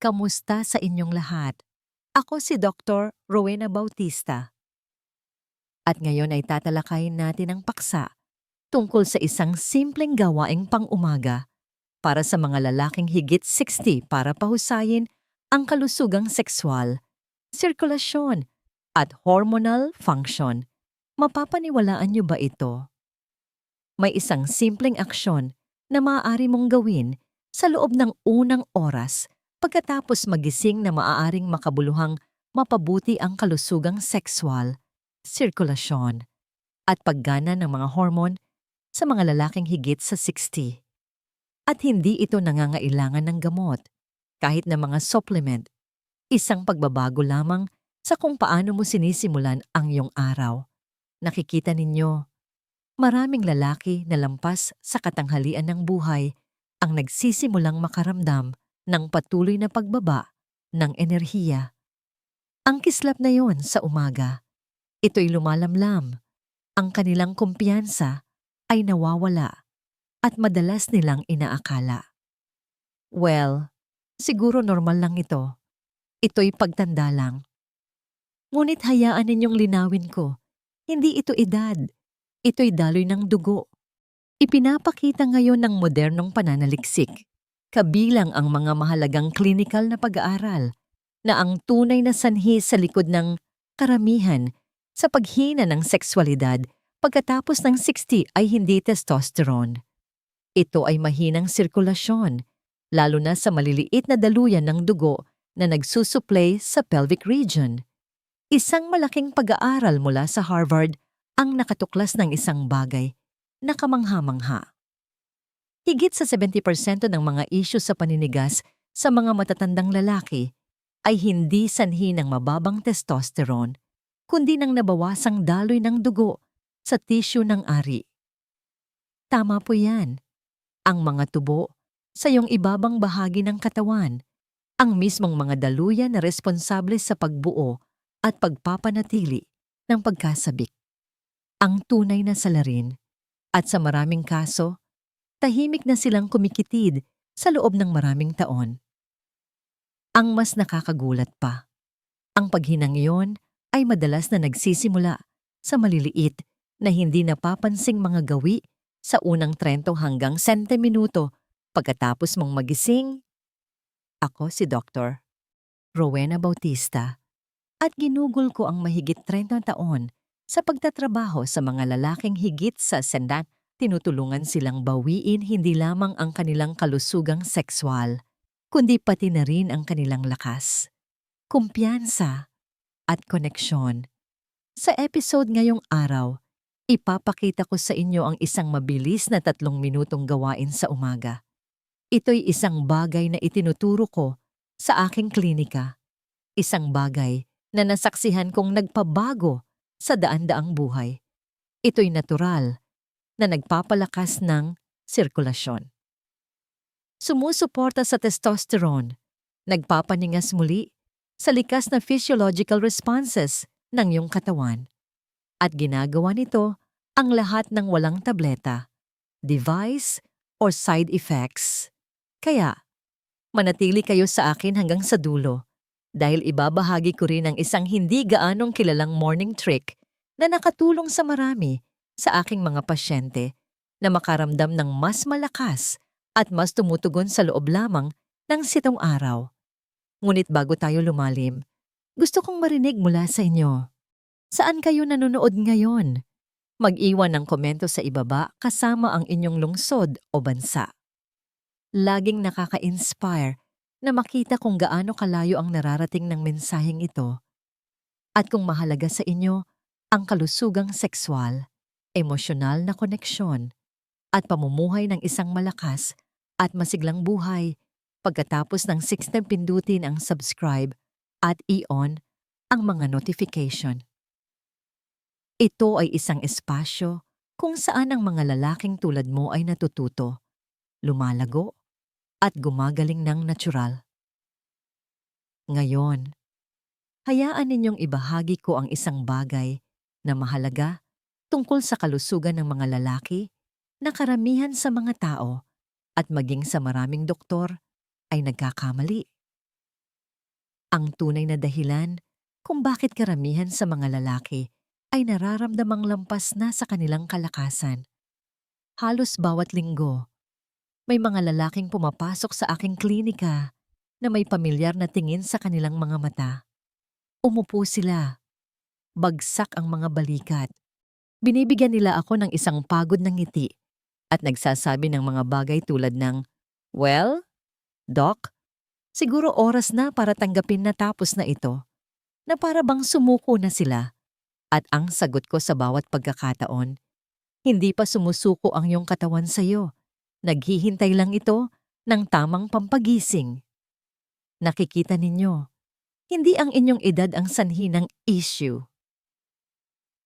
Kamusta sa inyong lahat? Ako si Dr. Rowena Bautista at ngayon ay tatalakayin natin ang paksa tungkol sa isang simpleng gawaing pang-umaga para sa mga lalaking higit 60 para pahusayin ang kalusugang sexual, sirkulasyon, at hormonal function. Mapapaniwalaan niyo ba ito? May isang simpleng aksyon na maaari mong gawin sa loob ng unang oras pagkatapos magising na maaaring makabuluhang mapabuti ang kalusugang sexual, sirkulasyon, at paggana ng mga hormone sa mga lalaking higit sa 60. At hindi ito nangangailangan ng gamot, kahit na mga supplement, isang pagbabago lamang sa kung paano mo sinisimulan ang iyong araw. Nakikita ninyo, maraming lalaki na lampas sa katanghalian ng buhay ang nagsisimulang makaramdam ng patuloy na pagbaba ng enerhiya. Ang kislap na yon sa umaga, ito'y lumalamlam. Ang kanilang kumpiyansa ay nawawala at madalas nilang inaakala. Well, siguro normal lang ito. Ito'y pagtanda lang. Ngunit hayaan ninyong linawin ko, hindi ito edad. Ito'y daloy ng dugo. Ipinapakita ngayon ng modernong pananaliksik, kabilang ang mga mahalagang klinikal na pag-aaral, na ang tunay na sanhi sa likod ng karamihan sa paghina ng sexualidad pagkatapos ng 60 ay hindi testosterone. Ito ay mahinang sirkulasyon, lalo na sa maliliit na daluyan ng dugo na nagsusuplay sa pelvic region. Isang malaking pag-aaral mula sa Harvard ang nakatuklas ng isang bagay na kamangha-mangha. Higit sa 70% ng mga isyu sa paninigas sa mga matatandang lalaki ay hindi sanhi ng mababang testosterone, kundi ng nabawasang daloy ng dugo sa tissue ng ari. Tama po yan. Ang mga tubo sa iyong ibabang bahagi ng katawan, ang mismong mga daluyan na responsable sa pagbuo at pagpapanatili ng pagkasabik. Ang tunay na salarin, at sa maraming kaso, tahimik na silang kumikitid sa loob ng maraming taon. Ang mas nakakagulat pa, ang paghinang iyon ay madalas na nagsisimula sa maliliit na hindi napapansing mga gawi sa unang 30 hanggang 60 minuto pagkatapos mong magising. Ako si Dr. Rowena Bautista at ginugol ko ang mahigit 30 taon sa pagtatrabaho sa mga lalaking higit sa 100. Tinutulungan silang bawiin hindi lamang ang kanilang kalusugang sexual, kundi pati na rin ang kanilang lakas, kumpiyansa, at koneksyon. Sa episode ngayong araw, ipapakita ko sa inyo ang isang mabilis na 3 minutong gawain sa umaga. Ito'y isang bagay na itinuturo ko sa aking klinika. Isang bagay na nasaksihan kong nagpabago sa daan-daang buhay. Ito'y natural na nagpapalakas ng sirkulasyon. Sumusuporta sa testosterone, nagpapaningas muli sa likas na physiological responses ng iyong katawan. At ginagawa nito ang lahat ng walang tableta, device, or side effects. Kaya, manatili kayo sa akin hanggang sa dulo dahil ibabahagi ko rin ang isang hindi gaanong kilalang morning trick na nakatulong sa marami sa aking mga pasyente na makaramdam ng mas malakas at mas tumutugon sa loob lamang ng 7 araw. Ngunit bago tayo lumalim, gusto kong marinig mula sa inyo. Saan kayo nanonood ngayon? Mag-iwan ng komento sa ibaba kasama ang inyong lungsod o bansa. Laging nakaka-inspire na makita kung gaano kalayo ang nararating ng mensaheng ito at kung mahalaga sa inyo ang kalusugang sexual, emosyonal na koneksyon at pamumuhay ng isang malakas at masiglang buhay pagkatapos ng 6 pindutin ang subscribe at i-on ang mga notification. Ito ay isang espasyo kung saan ang mga lalaking tulad mo ay natututo, lumalago, at gumagaling ng natural. Ngayon, hayaan ninyong ibahagi ko ang isang bagay na mahalaga tungkol sa kalusugan ng mga lalaki na karamihan sa mga tao at maging sa maraming doktor ay nagkakamali. Ang tunay na dahilan kung bakit karamihan sa mga lalaki ay nararamdamang lampas na sa kanilang kalakasan. Halos bawat linggo, may mga lalaking pumapasok sa aking klinika na may pamilyar na tingin sa kanilang mga mata. Umupo sila, bagsak ang mga balikat. Binibigyan nila ako ng isang pagod na ngiti at nagsasabi ng mga bagay tulad ng, "Well, Doc, siguro oras na para tanggapin na tapos na ito," na para bang sumuko na sila. At ang sagot ko sa bawat pagkakataon, hindi pa sumusuko ang iyong katawan sa'yo. Naghihintay lang ito ng tamang pampagising. Nakikita ninyo, hindi ang inyong edad ang sanhi ng issue.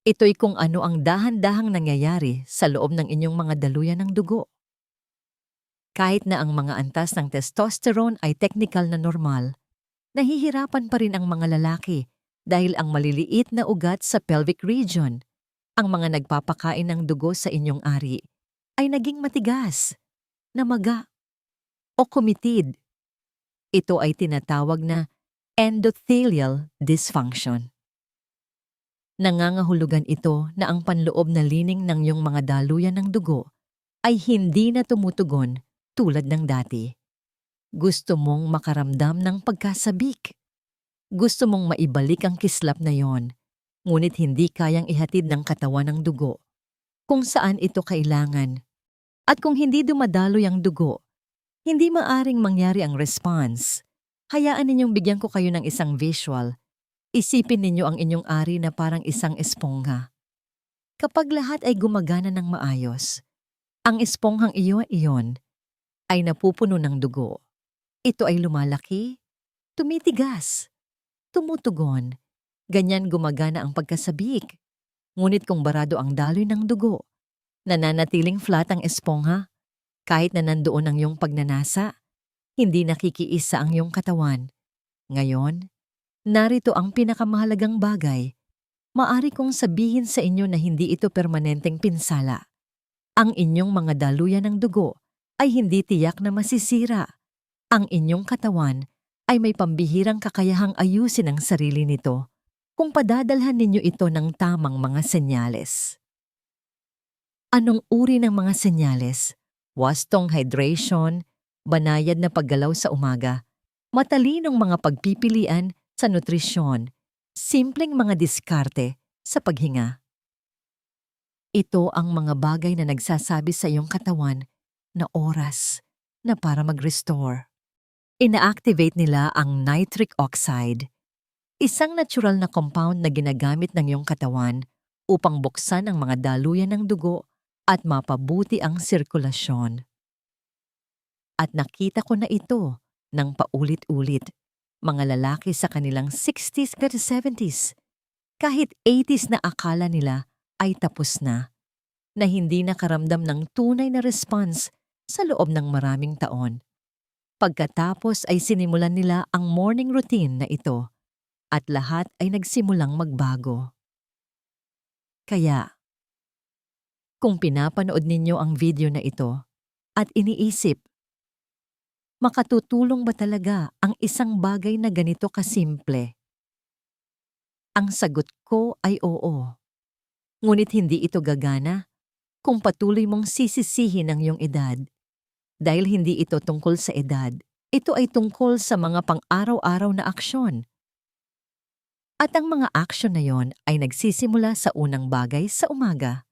Ito'y kung ano ang dahan-dahang nangyayari sa loob ng inyong mga daluyan ng dugo. Kahit na ang mga antas ng testosterone ay technical na normal, nahihirapan pa rin ang mga lalaki dahil ang maliliit na ugat sa pelvic region, ang mga nagpapakain ng dugo sa inyong ari, ay naging matigas, namaga, o kumitid. Ito ay tinatawag na endothelial dysfunction. Nangangahulugan ito na ang panloob na lining ng iyong mga daluyan ng dugo ay hindi na tumutugon tulad ng dati. Gusto mong makaramdam ng pagkasabik. Gusto mong maibalik ang kislap na yon, ngunit hindi kayang ihatid ng katawan ng dugo kung saan ito kailangan. At kung hindi dumadaloy ang dugo, hindi maaring mangyari ang response. Hayaan ninyong bigyan ko kayo ng isang visual. Isipin ninyo ang inyong ari na parang isang espongha. Kapag lahat ay gumagana ng maayos, ang esponghang iyon ay napupuno ng dugo. Ito ay lumalaki, tumitigas, tumutugon. Ganyan gumagana ang pagkasabik. Ngunit kung barado ang daloy ng dugo, nananatiling flat ang espongha, kahit na nandoon ang iyong pagnanasa, hindi nakikiisa ang iyong katawan. Ngayon, narito ang pinakamahalagang bagay. Maari kong sabihin sa inyo na hindi ito permanenteng pinsala. Ang inyong mga daluyan ng dugo ay hindi tiyak na masisira. Ang inyong katawan ay may pambihirang kakayahang ayusin ang sarili nito kung padadalhan ninyo ito ng tamang mga senyales. Anong uri ng mga senyales? Wastong hydration, banayad na paggalaw sa umaga, matalinong mga pagpipilian sa nutrisyon, simpleng mga diskarte sa paghinga. Ito ang mga bagay na nagsasabi sa iyong katawan na oras na para mag-restore. Ina-activate nila ang nitric oxide, isang natural na compound na ginagamit ng iyong katawan upang buksan ang mga daluyan ng dugo at mapabuti ang sirkulasyon. At nakita ko na ito ng paulit-ulit. Mga lalaki sa kanilang 60s at 70s, kahit 80s na akala nila ay tapos na hindi nakaramdam ng tunay na response sa loob ng maraming taon. Pagkatapos ay sinimulan nila ang morning routine na ito at lahat ay nagsimulang magbago. Kaya, kung pinapanood ninyo ang video na ito at iniisip, makatutulong ba talaga ang isang bagay na ganito kasimple? Ang sagot ko ay oo. Ngunit hindi ito gagana kung patuloy mong sisisihin ang iyong edad. Dahil hindi ito tungkol sa edad, ito ay tungkol sa mga pang-araw-araw na aksyon. At ang mga aksyon na yon ay nagsisimula sa unang bagay sa umaga.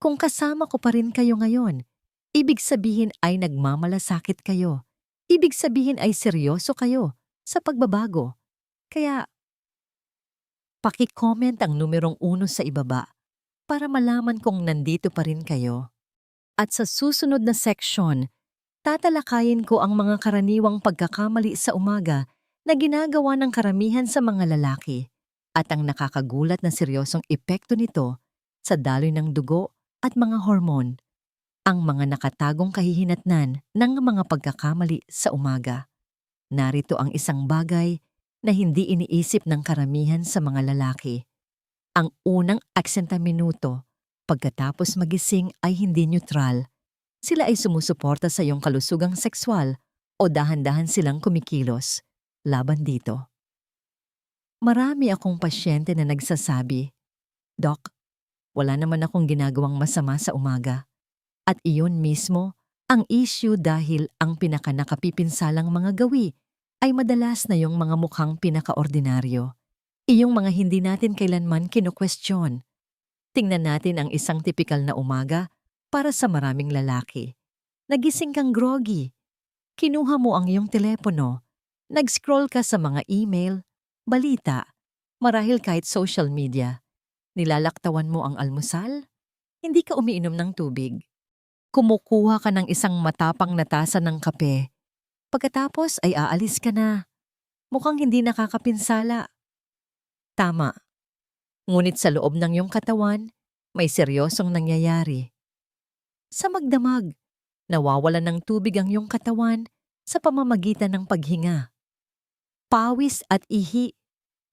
Kung kasama ko pa rin kayo ngayon, ibig sabihin ay nagmamalasakit kayo. Ibig sabihin ay seryoso kayo sa pagbabago. Kaya, paki-comment ang numerong 1 sa ibaba para malaman kung nandito pa rin kayo. At sa susunod na section, tatalakayin ko ang mga karaniwang pagkakamali sa umaga na ginagawa ng karamihan sa mga lalaki at ang nakakagulat na seryosong epekto nito sa daloy ng dugo at mga hormon, ang mga nakatagong kahihinatnan ng mga pagkakamali sa umaga. Narito ang isang bagay na hindi iniisip ng karamihan sa mga lalaki. Ang unang 60 minuto pagkatapos magising ay hindi neutral. Sila ay sumusuporta sa iyong kalusugang sekswal o dahan-dahan silang kumikilos. laban dito. Marami akong pasyente na nagsasabi, "Doc, wala naman akong ginagawang masama sa umaga." At iyon mismo ang issue dahil ang pinakanakapipinsalang mga gawi ay madalas na yung mga mukhang pinakaordinaryo. Iyong mga hindi natin kailanman kinukwestiyon. Tingnan natin ang isang tipikal na umaga para sa maraming lalaki. Nagising kang groggy. Kinuha mo ang iyong telepono. Nag-scroll ka sa mga email, balita, marahil kahit social media. Nilalaktawan mo ang almusal? Hindi ka umiinom ng tubig. Kumukuha ka ng isang matapang na tasa ng kape. Pagkatapos ay aalis ka na. Mukhang hindi nakakapinsala. Tama. Ngunit sa loob ng iyong katawan, may seryosong nangyayari. Sa magdamag, nawawalan ng tubig ang iyong katawan sa pamamagitan ng paghinga. Pawis at ihi,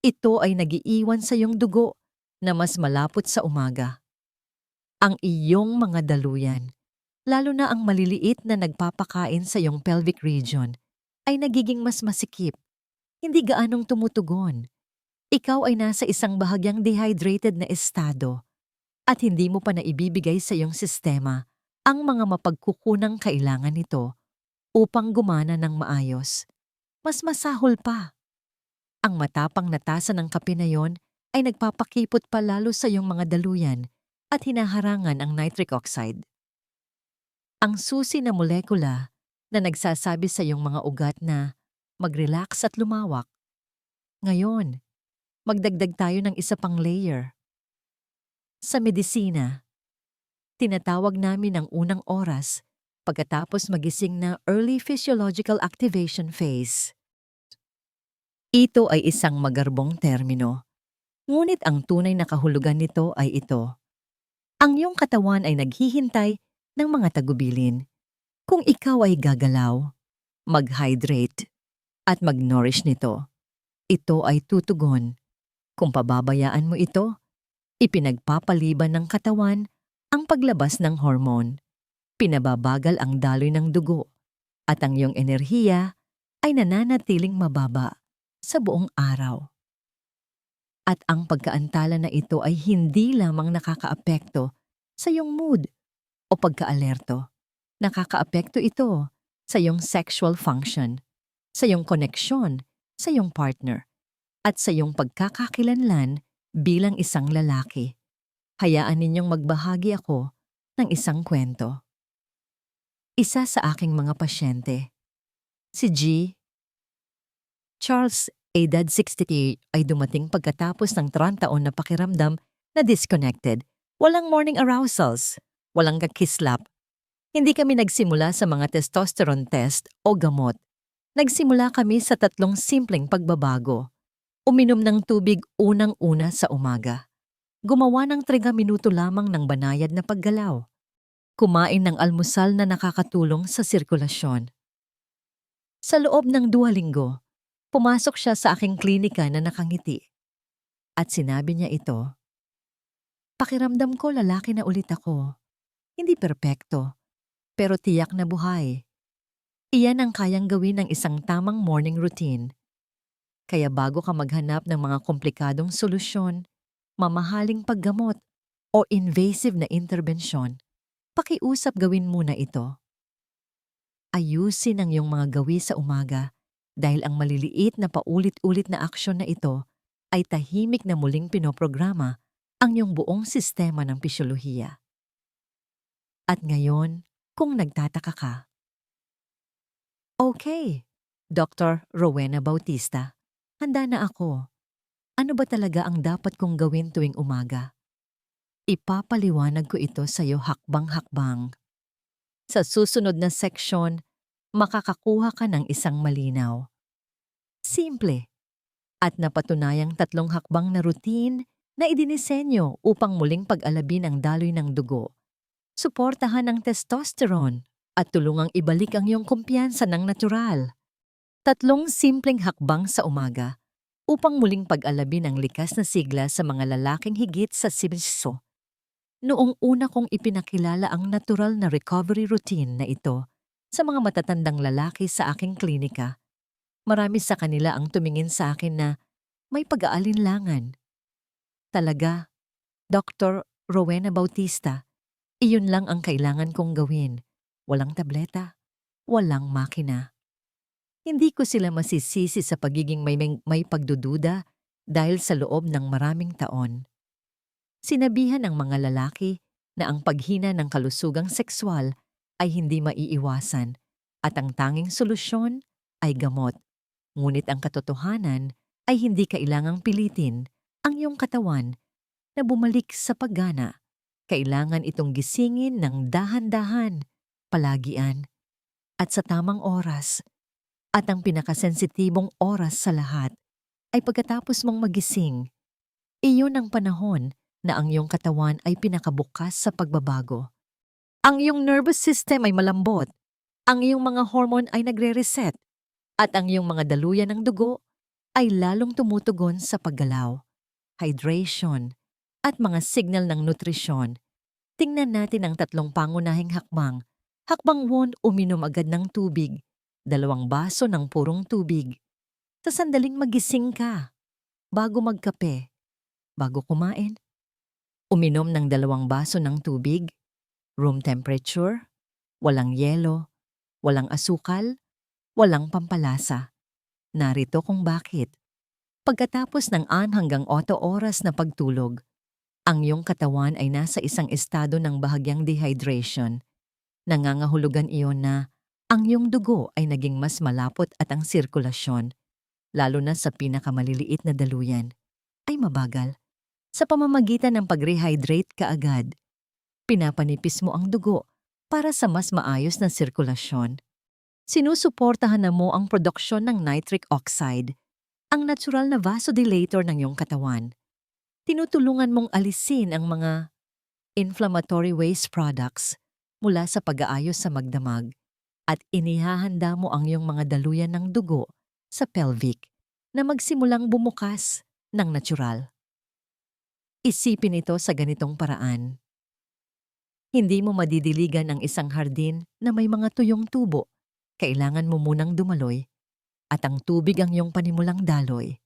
ito ay nagiiwan sa iyong dugo na mas malapot sa umaga. Ang iyong mga daluyan, lalo na ang maliliit na nagpapakain sa iyong pelvic region, ay nagiging mas masikip, hindi gaanong tumutugon. Ikaw ay nasa isang bahagyang dehydrated na estado at hindi mo pa naibibigay sa iyong sistema ang mga mapagkukunang kailangan nito upang gumana ng maayos. Mas masahol pa. Ang matapang na tasa ng kape na yon ay nagpapakipot pa lalo sa iyong mga daluyan at hinaharangan ang nitric oxide. Ang susi na molekula na nagsasabi sa iyong mga ugat na mag-relax at lumawak. Ngayon, magdagdag tayo ng isa pang layer. Sa medisina, tinatawag namin ang unang oras pagkatapos magising na early physiological activation phase. Ito ay isang magarbong termino, ngunit ang tunay na kahulugan nito ay ito. Ang iyong katawan ay naghihintay ng mga tagubilin. Kung ikaw ay gagalaw, mag-hydrate, at mag-nourish nito, ito ay tutugon. Kung pababayaan mo ito, ipinagpapaliban ng katawan ang paglabas ng hormone. Pinababagal ang daloy ng dugo at ang iyong enerhiya ay nananatiling mababa sa buong araw. At ang pagkaantala na ito ay hindi lamang nakakaapekto sa iyong mood o pagkaalerto. Nakakaapekto ito sa iyong sexual function, sa iyong koneksyon sa iyong partner, at sa iyong pagkakakilanlan bilang isang lalaki. Hayaan ninyong magbahagi ako ng isang kwento. Isa sa aking mga pasyente, si G. Charles, edad 68, ay dumating pagkatapos ng 30 taon na pakiramdam na disconnected. Walang morning arousals, walang kakislap. Hindi kami nagsimula sa mga testosterone test o gamot. Nagsimula kami sa 3 simpleng pagbabago. Uminom ng tubig unang-una sa umaga. Gumawa ng 3 minuto lamang ng banayad na paggalaw. Kumain ng almusal na nakakatulong sa sirkulasyon. Sa loob ng 2 linggo, pumasok siya sa aking klinika na nakangiti. At sinabi niya ito, "Pakiramdam ko lalaki na ulit ako. Hindi perpekto, pero tiyak na buhay." Iyan ang kayang gawin ng isang tamang morning routine. Kaya bago ka maghanap ng mga komplikadong solusyon, mamahaling paggamot, o invasive na interbensyon, pakiusap gawin muna ito. Ayusin ang iyong mga gawi sa umaga dahil ang maliliit na paulit-ulit na aksyon na ito ay tahimik na muling pinoprograma ang iyong buong sistema ng pisyolohiya. At ngayon, kung nagtataka ka, okay, Dr. Rowena Bautista, handa na ako. Ano ba talaga ang dapat kong gawin tuwing umaga? Ipapaliwanag ko ito sa iyo hakbang-hakbang. Sa susunod na seksyon, makakakuha ka ng isang malinaw, simple, at napatunayang 3 hakbang na routine na idinisenyo upang muling pag-alabin ang daloy ng dugo, suportahan ang testosterone, at tulungang ibalik ang iyong kumpiyansa ng natural. 3 simpleng hakbang sa umaga upang muling pag-alabin ang likas na sigla sa mga lalaking higit sa sibiso. Noong una kong ipinakilala ang natural na recovery routine na ito sa mga matatandang lalaki sa aking klinika, Marami sa kanila ang tumingin sa akin na may pag-aalinlangan. Talaga, Dr. Rowena Bautista, iyon lang ang kailangan kong gawin. Walang tableta, walang makina. Hindi ko sila masisisi sa pagiging may pagdududa dahil sa loob ng maraming taon. Sinabihan ng mga lalaki na ang paghina ng kalusugang sexual ay hindi maiiwasan at ang tanging solusyon ay gamot. Ngunit ang katotohanan ay hindi kailangang pilitin ang iyong katawan na bumalik sa paggana. Kailangan itong gisingin ng dahan-dahan, palagian, at sa tamang oras. At ang pinakasensitibong oras sa lahat ay pagkatapos mong magising. Iyon ang panahon na ang iyong katawan ay pinakabukas sa pagbabago. Ang iyong nervous system ay malambot, ang iyong mga hormone ay nagre-reset, at ang iyong mga daluyan ng dugo ay lalong tumutugon sa paggalaw, hydration, at mga signal ng nutrisyon. Tingnan natin ang tatlong pangunahing hakbang. Hakbang 1, uminom agad ng tubig. 2 baso ng purong tubig. Sa sandaling magising ka, bago magkape, bago kumain. Uminom ng 2 baso ng tubig, room temperature, walang yelo, walang asukal, walang pampalasa. Narito kung bakit. Pagkatapos ng 6 hanggang 8 oras na pagtulog, ang iyong katawan ay nasa isang estado ng bahagyang dehydration. Nangangahulugan iyon na ang iyong dugo ay naging mas malapot at ang sirkulasyon, lalo na sa pinakamaliliit na daluyan, ay mabagal. Sa pamamagitan ng pag-rehydrate kaagad, pinapanipis mo ang dugo para sa mas maayos na sirkulasyon. Sinusuportahan na mo ang produksyon ng nitric oxide, ang natural na vasodilator ng iyong katawan. Tinutulungan mong alisin ang mga inflammatory waste products mula sa pag-aayos sa magdamag at inihahanda mo ang iyong mga daluyan ng dugo sa pelvic na magsimulang bumukas ng natural. Isipin ito sa ganitong paraan. Hindi mo madidiligan ang isang hardin na may mga tuyong tubo. Kailangan mo munang dumaloy at ang tubig ang iyong panimulang daloy.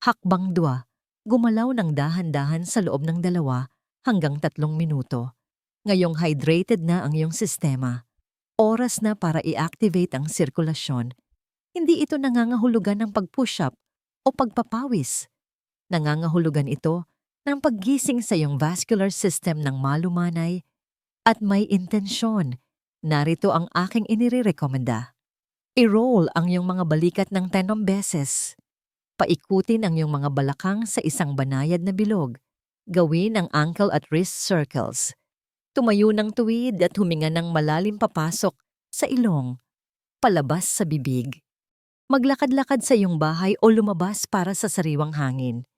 Hakbang 2, gumalaw ng dahan-dahan sa loob ng 2 hanggang 3 minuto. Ngayong hydrated na ang iyong sistema. Oras na para i-activate ang sirkulasyon. Hindi ito nangangahulugan ng pag-push-up o pagpapawis. Nangangahulugan ito ng paggising sa iyong vascular system ng malumanay at may intensyon. Narito ang aking inirekomenda. I-roll ang iyong mga balikat ng 10 beses. Paikutin ang iyong mga balakang sa isang banayad na bilog. Gawin ang ankle at wrist circles. Tumayo ng tuwid at huminga ng malalim papasok sa ilong, palabas sa bibig. Maglakad-lakad sa iyong bahay o lumabas para sa sariwang hangin.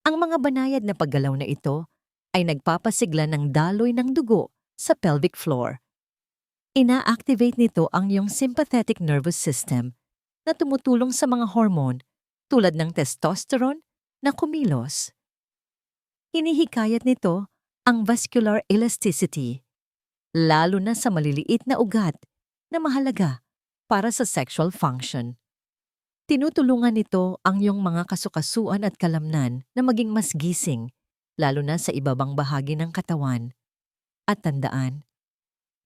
Ang mga banayad na paggalaw na ito ay nagpapasigla ng daloy ng dugo sa pelvic floor. Ina-activate nito ang iyong sympathetic nervous system na tumutulong sa mga hormone tulad ng testosterone na kumilos. Hinihikayat nito ang vascular elasticity, lalo na sa maliliit na ugat na mahalaga para sa sexual function. Tinutulungan nito ang iyong mga kasukasuan at kalamnan na maging mas gising, lalo na sa ibabang bahagi ng katawan. At tandaan,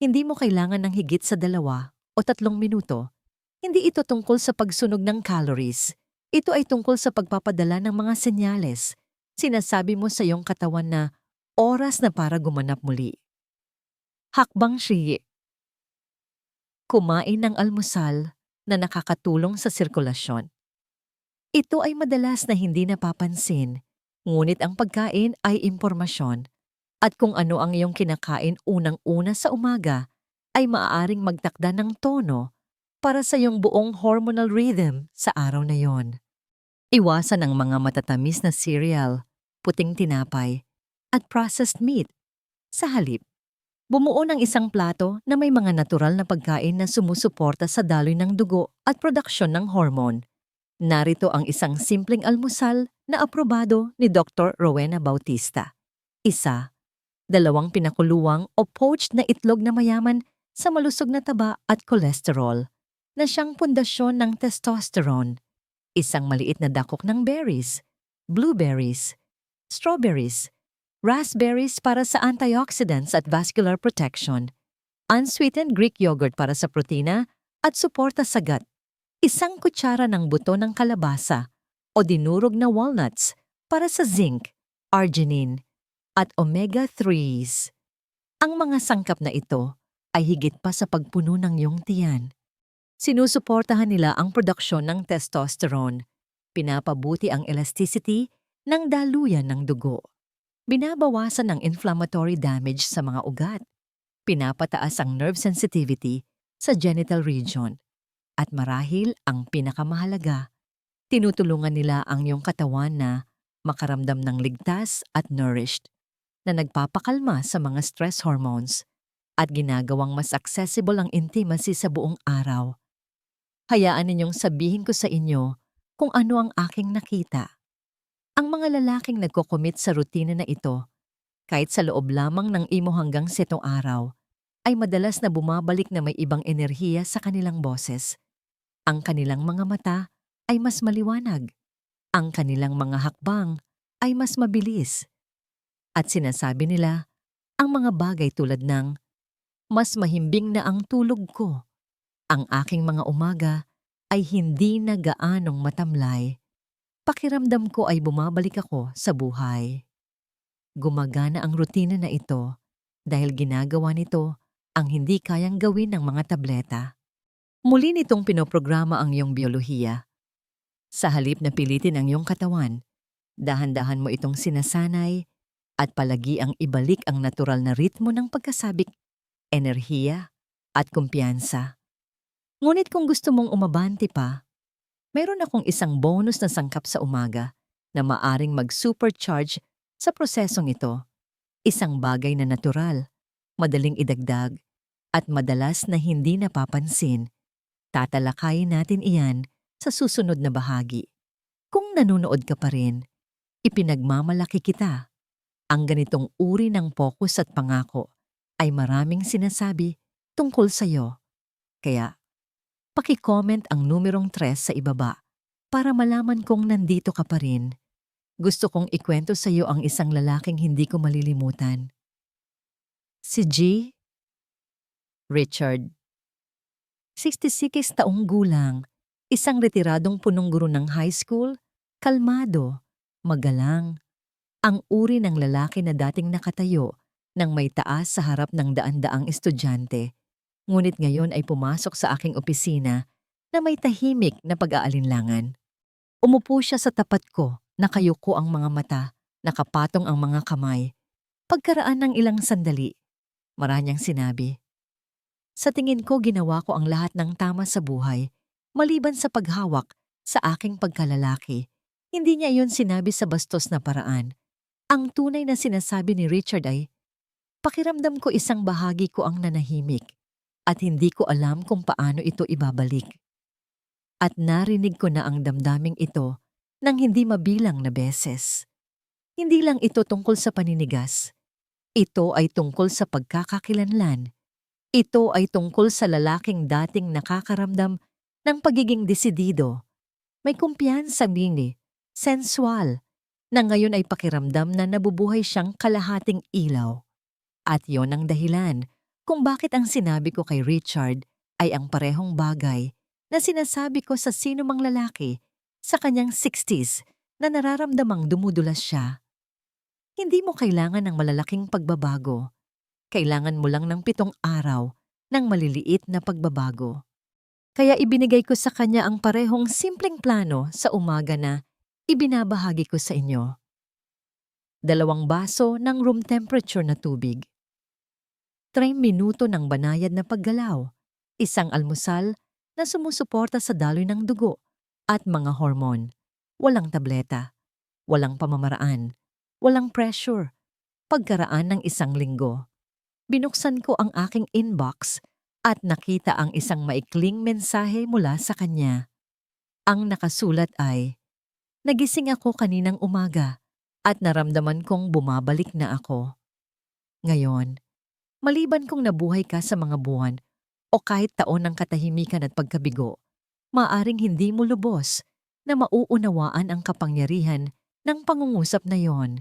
hindi mo kailangan ng higit sa 2 o 3 minuto. Hindi ito tungkol sa pagsunog ng calories. Ito ay tungkol sa pagpapadala ng mga senyales. Sinasabi mo sa iyong katawan na oras na para gumanap muli. Hakbang 3. Kumain ng almusal na nakakatulong sa sirkulasyon. Ito ay madalas na hindi napapansin, ngunit ang pagkain ay impormasyon. At kung ano ang iyong kinakain unang-una sa umaga ay maaaring magtakda ng tono para sa iyong buong hormonal rhythm sa araw na yon. Iwasan ang mga matatamis na cereal, puting tinapay, at processed meat. Sa halip, bumuo ng isang plato na may mga natural na pagkain na sumusuporta sa daloy ng dugo at produksyon ng hormone. Narito ang isang simpleng almusal na aprobado ni Dr. Rowena Bautista. 1, 2 pinakuluwang o poached na itlog na mayaman sa malusog na taba at kolesterol. na siyang pundasyon ng testosterone. Isang maliit na dakok ng berries, blueberries, strawberries, raspberries para sa antioxidants at vascular protection, unsweetened Greek yogurt para sa protina at suporta sa gut, isang kutsara ng buto ng kalabasa o dinurog na walnuts para sa zinc, arginine, at omega-3s. Ang mga sangkap na ito ay higit pa sa pagpuno ng iyong tiyan. Sinusuportahan nila ang produksyon ng testosterone, pinapabuti ang elasticity ng daluyan ng dugo, binabawasan ang inflammatory damage sa mga ugat, pinapataas ang nerve sensitivity sa genital region, at marahil ang pinakamahalaga, tinutulungan nila ang iyong katawan na makaramdam ng ligtas at nourished, na nagpapakalma sa mga stress hormones at ginagawang mas accessible ang intimacy sa buong araw. Hayaan ninyong sabihin ko sa inyo kung ano ang aking nakita. Ang mga lalaking nagko-commit sa rutina na ito, kahit sa loob lamang ng imo hanggang 7 araw, ay madalas na bumabalik na may ibang enerhiya sa kanilang boses. Ang kanilang mga mata ay mas maliwanag. Ang kanilang mga hakbang ay mas mabilis. At sinasabi nila ang mga bagay tulad ng, mas mahimbing na ang tulog ko. Ang aking mga umaga ay hindi na gaanong matamlay. Pakiramdam ko ay bumabalik ako sa buhay. Gumagana ang rutina na ito dahil ginagawa nito ang hindi kayang gawin ng mga tableta. Muli nitong pinoprograma ang iyong biyolohiya. Sa halip na pilitin ang iyong katawan, dahan-dahan mo itong sinasanay at palagi ang ibalik ang natural na ritmo ng pagkasabik, enerhiya at kumpiyansa. Ngunit kung gusto mong umabante pa, mayroon akong isang bonus na sangkap sa umaga na maaring mag-supercharge sa prosesong ito. Isang bagay na natural, madaling idagdag, at madalas na hindi napapansin. Tatalakayin natin iyan sa susunod na bahagi. Kung nanonood ka pa rin, ipinagmamalaki kita. Ang ganitong uri ng focus at pangako ay maraming sinasabi tungkol sa iyo. Kaya, paki-comment ang numerong 3 sa ibaba para malaman kong nandito ka pa rin. Gusto kong ikwento sa iyo ang isang lalaking hindi ko malilimutan. Si G. Richard. 66 taong gulang, isang retiradong punong guro ng high school, kalmado, magalang. Ang uri ng lalaki na dating nakatayo nang may taas sa harap ng daan-daang estudyante. Ngunit ngayon ay pumasok sa aking opisina na may tahimik na pag-aalinlangan. Umupo siya sa tapat ko, nakayuko ang mga mata, nakapatong ang mga kamay. Pagkaraan ng ilang sandali, maranyang sinabi, sa tingin ko ginawa ko ang lahat ng tama sa buhay, maliban sa paghawak sa aking pagkalalaki. Hindi niya iyon sinabi sa bastos na paraan. Ang tunay na sinasabi ni Richard ay, pakiramdam ko isang bahagi ko ang nanahimik. At hindi ko alam kung paano ito ibabalik. At narinig ko na ang damdaming ito nang hindi mabilang na beses. Hindi lang ito tungkol sa paninigas. Ito ay tungkol sa pagkakakilanlan. Ito ay tungkol sa lalaking dating nakakaramdam ng pagiging desidido. May kumpiyansa mini, sensual, na ngayon ay pakiramdam na nabubuhay siyang kalahating ilaw. At yon ang dahilan kung bakit ang sinabi ko kay Richard ay ang parehong bagay na sinasabi ko sa sino mang lalaki sa kanyang 60s na nararamdamang dumudulas siya. Hindi mo kailangan ng malalaking pagbabago. Kailangan mo lang ng 7 araw ng maliliit na pagbabago. Kaya ibinigay ko sa kanya ang parehong simpleng plano sa umaga na ibinabahagi ko sa inyo. 2 baso ng room temperature na tubig. 3 minuto ng banayad na paggalaw, isang almusal na sumusuporta sa daloy ng dugo at mga hormon. Walang tableta, walang pamamaraan, walang pressure. Pagkaraan ng 1 linggo, binuksan ko ang aking inbox at nakita ang isang maikling mensahe mula sa kanya. Ang nakasulat ay, nagising ako kaninang umaga at naramdaman kong bumabalik na ako. Ngayon, maliban kung nabuhay ka sa mga buwan o kahit taon ng katahimikan at pagkabigo, maaring hindi mo lubos na mauunawaan ang kapangyarihan ng pangungusap na yon.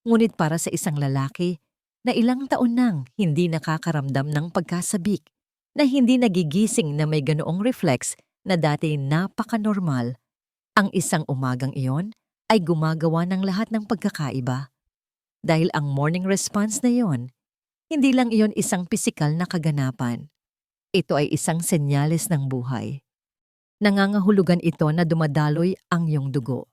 Ngunit para sa isang lalaki na ilang taon nang hindi nakakaramdam ng pagkasabik, na hindi nagigising na may ganoong reflex na dati napaka-normal, ang isang umagang iyon ay gumagawa ng lahat ng pagkakaiba. Dahil ang morning response na yon, hindi lang iyon isang pisikal na kaganapan. Ito ay isang senyales ng buhay. Nangangahulugan ito na dumadaloy ang iyong dugo.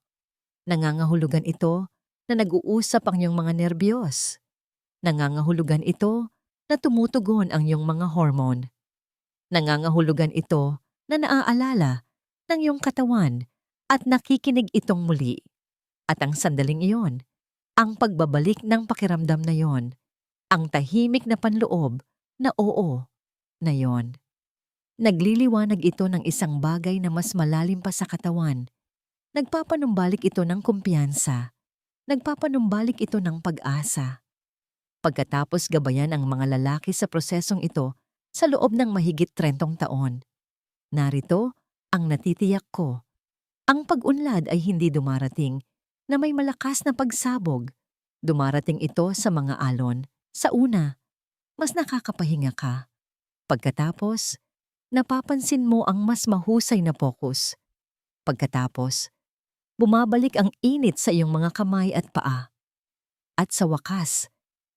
Nangangahulugan ito na nag-uusap ang iyong mga nerbiyos. Nangangahulugan ito na tumutugon ang iyong mga hormone. Nangangahulugan ito na naaalala ng iyong katawan at nakikinig itong muli. At ang sandaling iyon, ang pagbabalik ng pakiramdam na yon, ang tahimik na panloob na oo na yon. Nagliliwanag ito ng isang bagay na mas malalim pa sa katawan. Nagpapanumbalik ito ng kumpiyansa. Nagpapanumbalik ito ng pag-asa. Pagkatapos gabayan ang mga lalaki sa prosesong ito sa loob ng mahigit 30 taon, narito ang natitiyak ko. Ang pag-unlad ay hindi dumarating na may malakas na pagsabog. Dumarating ito sa mga alon. Sa una, mas nakakapahinga ka. Pagkatapos, napapansin mo ang mas mahusay na focus. Pagkatapos, bumabalik ang init sa iyong mga kamay at paa. At sa wakas,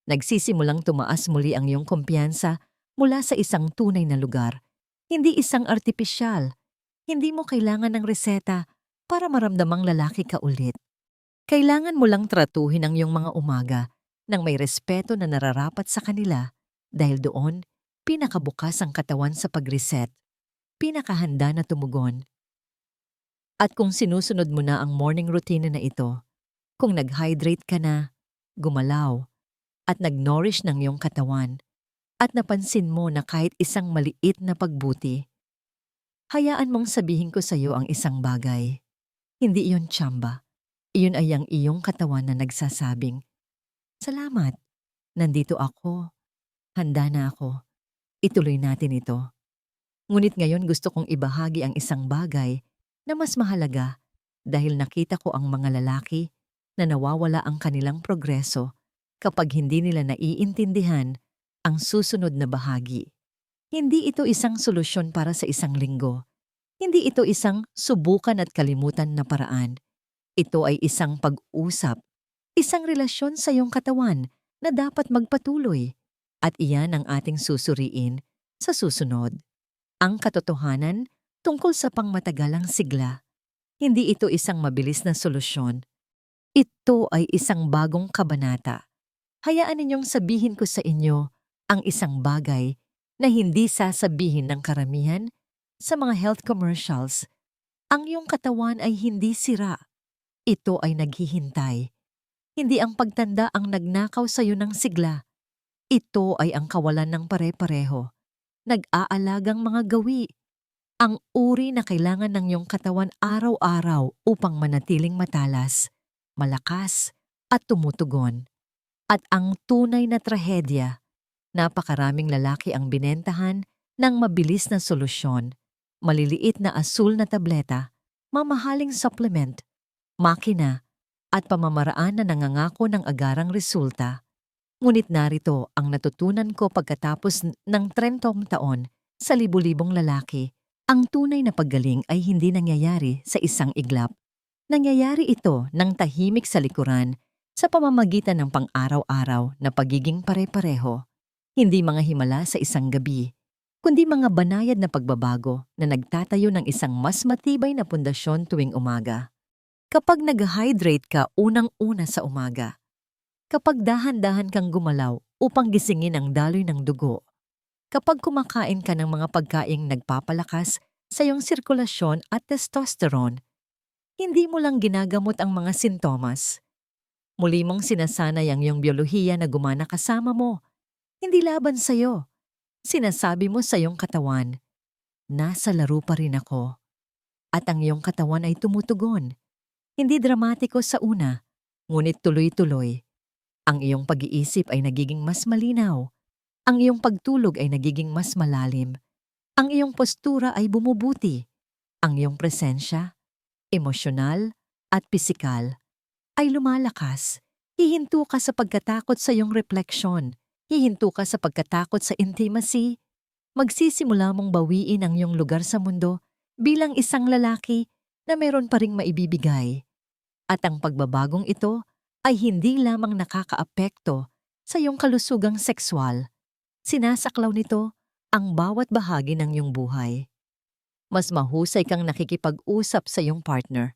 nagsisimulang tumaas muli ang iyong kumpiyansa mula sa isang tunay na lugar. Hindi isang artipisyal. Hindi mo kailangan ng reseta para maramdamang lalaki ka ulit. Kailangan mo lang tratuhin ang iyong mga umaga nang may respeto na nararapat sa kanila dahil doon, pinakabukas ang katawan sa pag-reset, pinakahanda na tumugon. At kung sinusunod mo na ang morning routine na ito, kung nag-hydrate ka na, gumalaw, at nag-nourish ng iyong katawan, at napansin mo na kahit isang maliit na pagbuti, hayaan mong sabihin ko sa iyo ang isang bagay. Hindi iyon tsamba. Iyon ay ang iyong katawan na nagsasabing, "Salamat, nandito ako. Handa na ako. Ituloy natin ito." Ngunit ngayon gusto kong ibahagi ang isang bagay na mas mahalaga dahil nakita ko ang mga lalaki na nawawala ang kanilang progreso kapag hindi nila naiintindihan ang susunod na bahagi. Hindi ito isang solusyon para sa isang linggo. Hindi ito isang subukan at kalimutan na paraan. Ito ay isang pag-usap, isang relasyon sa iyong katawan na dapat magpatuloy. At iyan ang ating susuriin sa susunod. Ang katotohanan tungkol sa pangmatagalang sigla. Hindi ito isang mabilis na solusyon. Ito ay isang bagong kabanata. Hayaan ninyong sabihin ko sa inyo ang isang bagay na hindi sasabihin ng karamihan sa mga health commercials. Ang iyong katawan ay hindi sira. Ito ay naghihintay. Hindi ang pagtanda ang nagnakaw sa iyo ng sigla. Ito ay ang kawalan ng pare-pareho. Nag-aalagang mga gawi. Ang uri na kailangan ng iyong katawan araw-araw upang manatiling matalas, malakas, at tumutugon. At ang tunay na trahedya, napakaraming lalaki ang binentahan ng mabilis na solusyon, maliliit na asul na tableta, mamahaling supplement, makina, at pamamaraan na nangangako ng agarang resulta. Ngunit narito ang natutunan ko pagkatapos ng 30 taon sa libu-libong lalaki. Ang tunay na paggaling ay hindi nangyayari sa isang iglap. Nangyayari ito ng tahimik sa likuran sa pamamagitan ng pang-araw-araw na pagiging pare-pareho. Hindi mga himala sa isang gabi, kundi mga banayad na pagbabago na nagtatayo ng isang mas matibay na pundasyon tuwing umaga. Kapag nag-hydrate ka unang-una sa umaga, kapag dahan-dahan kang gumalaw upang gisingin ang daloy ng dugo, kapag kumakain ka ng mga pagkaing nagpapalakas sa iyong sirkulasyon at testosterone, hindi mo lang ginagamot ang mga sintomas. Muli mong sinasanay ang iyong biyolohiya na gumana kasama mo, hindi laban sa iyo. Sinasabi mo sa iyong katawan, "Nasa laro pa rin ako." At ang iyong katawan ay tumutugon. Hindi dramatiko sa una, ngunit tuloy-tuloy. Ang iyong pag-iisip ay nagiging mas malinaw. Ang iyong pagtulog ay nagiging mas malalim. Ang iyong postura ay bumubuti. Ang iyong presensya, emosyonal at pisikal ay lumalakas. Hihinto ka sa pagkatakot sa iyong refleksyon. Hihinto ka sa pagkatakot sa intimacy. Magsisimula mong bawiin ang iyong lugar sa mundo bilang isang lalaki na meron pa ring maibibigay. At ang pagbabagong ito ay hindi lamang nakakaapekto sa iyong kalusugang sexual. Sinasaklaw nito ang bawat bahagi ng iyong buhay. Mas mahusay kang nakikipag-usap sa iyong partner.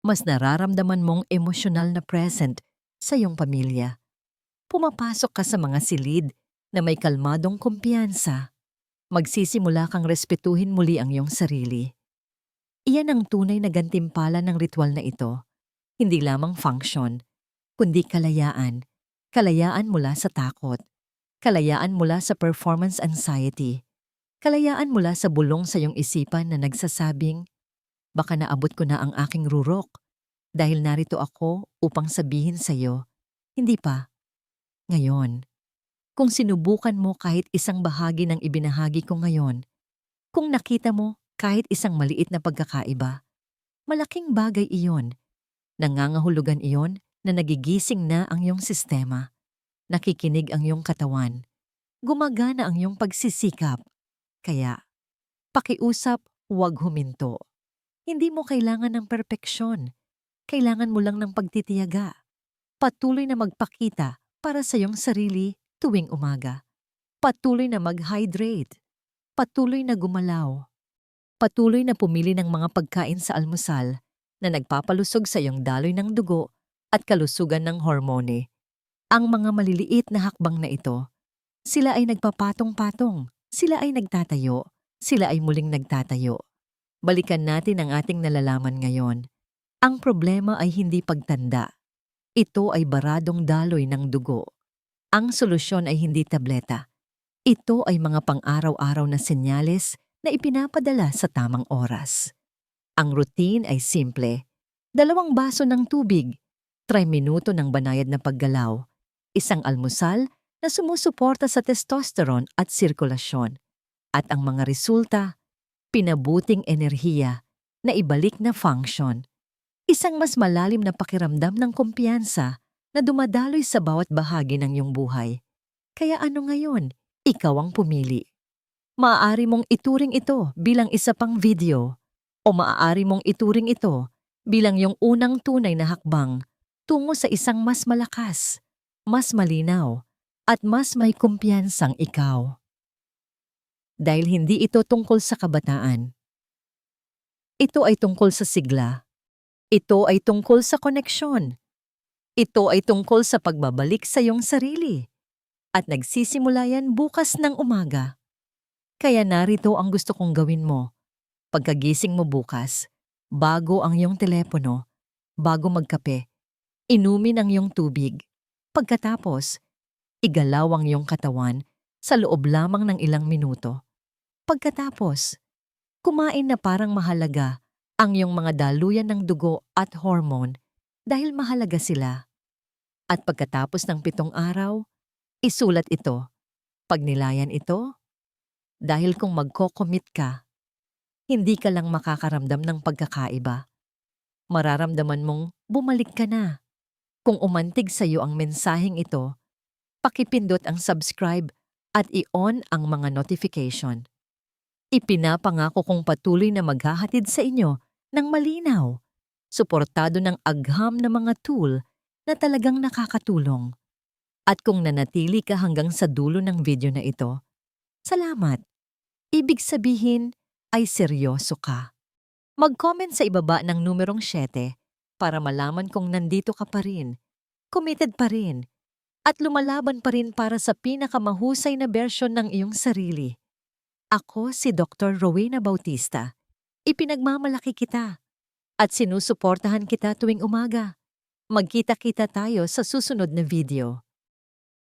Mas nararamdaman mong emosyonal na present sa iyong pamilya. Pumapasok ka sa mga silid na may kalmadong kumpiyansa. Magsisimula kang respetuhin muli ang iyong sarili. Iyan ang tunay na gantimpala ng ritual na ito. Hindi lamang function, kundi kalayaan. Kalayaan mula sa takot. Kalayaan mula sa performance anxiety. Kalayaan mula sa bulong sa iyong isipan na nagsasabing, baka naabot ko na ang aking rurok dahil narito ako upang sabihin sa iyo, hindi pa. Ngayon, kung sinubukan mo kahit isang bahagi ng ibinahagi ko ngayon, kung nakita mo kahit isang maliit na pagkakaiba, malaking bagay iyon. Nangangahulugan iyon na nagigising na ang iyong sistema. Nakikinig ang iyong katawan. Gumagana ang iyong pagsisikap. Kaya, pakiusap, huwag huminto. Hindi mo kailangan ng perpeksyon. Kailangan mo lang ng pagtitiyaga. Patuloy na magpakita para sa iyong sarili tuwing umaga. Patuloy na mag-hydrate. Patuloy na gumalaw. Patuloy na pumili ng mga pagkain sa almusal na nagpapalusog sa iyong daloy ng dugo at kalusugan ng hormone. Ang mga maliliit na hakbang na ito, sila ay nagpapatong-patong, sila ay nagtatayo, sila ay muling nagtatayo. Balikan natin ang ating nalalaman ngayon. Ang problema ay hindi pagtanda. Ito ay baradong daloy ng dugo. Ang solusyon ay hindi tableta. Ito ay mga pang-araw-araw na senyales na ipinapadala sa tamang oras. Ang routine ay simple. 2 baso ng tubig, 3 minuto ng banayad na paggalaw, isang almusal na sumusuporta sa testosterone at sirkulasyon. At ang mga resulta, pinabuting enerhiya na ibalik na function. Isang mas malalim na pakiramdam ng kumpiyansa na dumadaloy sa bawat bahagi ng iyong buhay. Kaya ano ngayon? Ikaw ang pumili. Maaari mong ituring ito bilang isa pang video o maaari mong ituring ito bilang yung unang tunay na hakbang tungo sa isang mas malakas, mas malinaw, at mas may kumpiyansang ikaw. Dahil hindi ito tungkol sa kabataan. Ito ay tungkol sa sigla. Ito ay tungkol sa koneksyon. Ito ay tungkol sa pagbabalik sa iyong sarili. At nagsisimula yan bukas ng umaga. Kaya narito ang gusto kong gawin mo. Pagkagising mo bukas, bago ang iyong telepono, bago magkape, inumin ang iyong tubig. Pagkatapos, igalaw ang iyong katawan sa loob lamang ng ilang minuto. Pagkatapos, kumain na parang mahalaga ang iyong mga daluyan ng dugo at hormone dahil mahalaga sila. At pagkatapos ng 7 araw, isulat ito. Pagnilayan ito, dahil kung magko-commit ka, hindi ka lang makakaramdam ng pagkakaiba. Mararamdaman mong bumalik ka na. Kung umantig sa iyo ang mensaheng ito, pakipindot ang subscribe at i-on ang mga notification. Ipinapangako kong patuloy na maghahatid sa inyo ng malinaw, suportado ng agham na mga tool na talagang nakakatulong. At kung nanatili ka hanggang sa dulo ng video na ito, salamat. Ibig sabihin ay seryoso ka. Mag-comment sa ibaba ng numerong 7 para malaman kung nandito ka pa rin, committed pa rin, at lumalaban pa rin para sa pinakamahusay na bersyon ng iyong sarili. Ako si Dr. Rowena Bautista. Ipinagmamalaki kita at sinusuportahan kita tuwing umaga. Magkita-kita tayo sa susunod na video.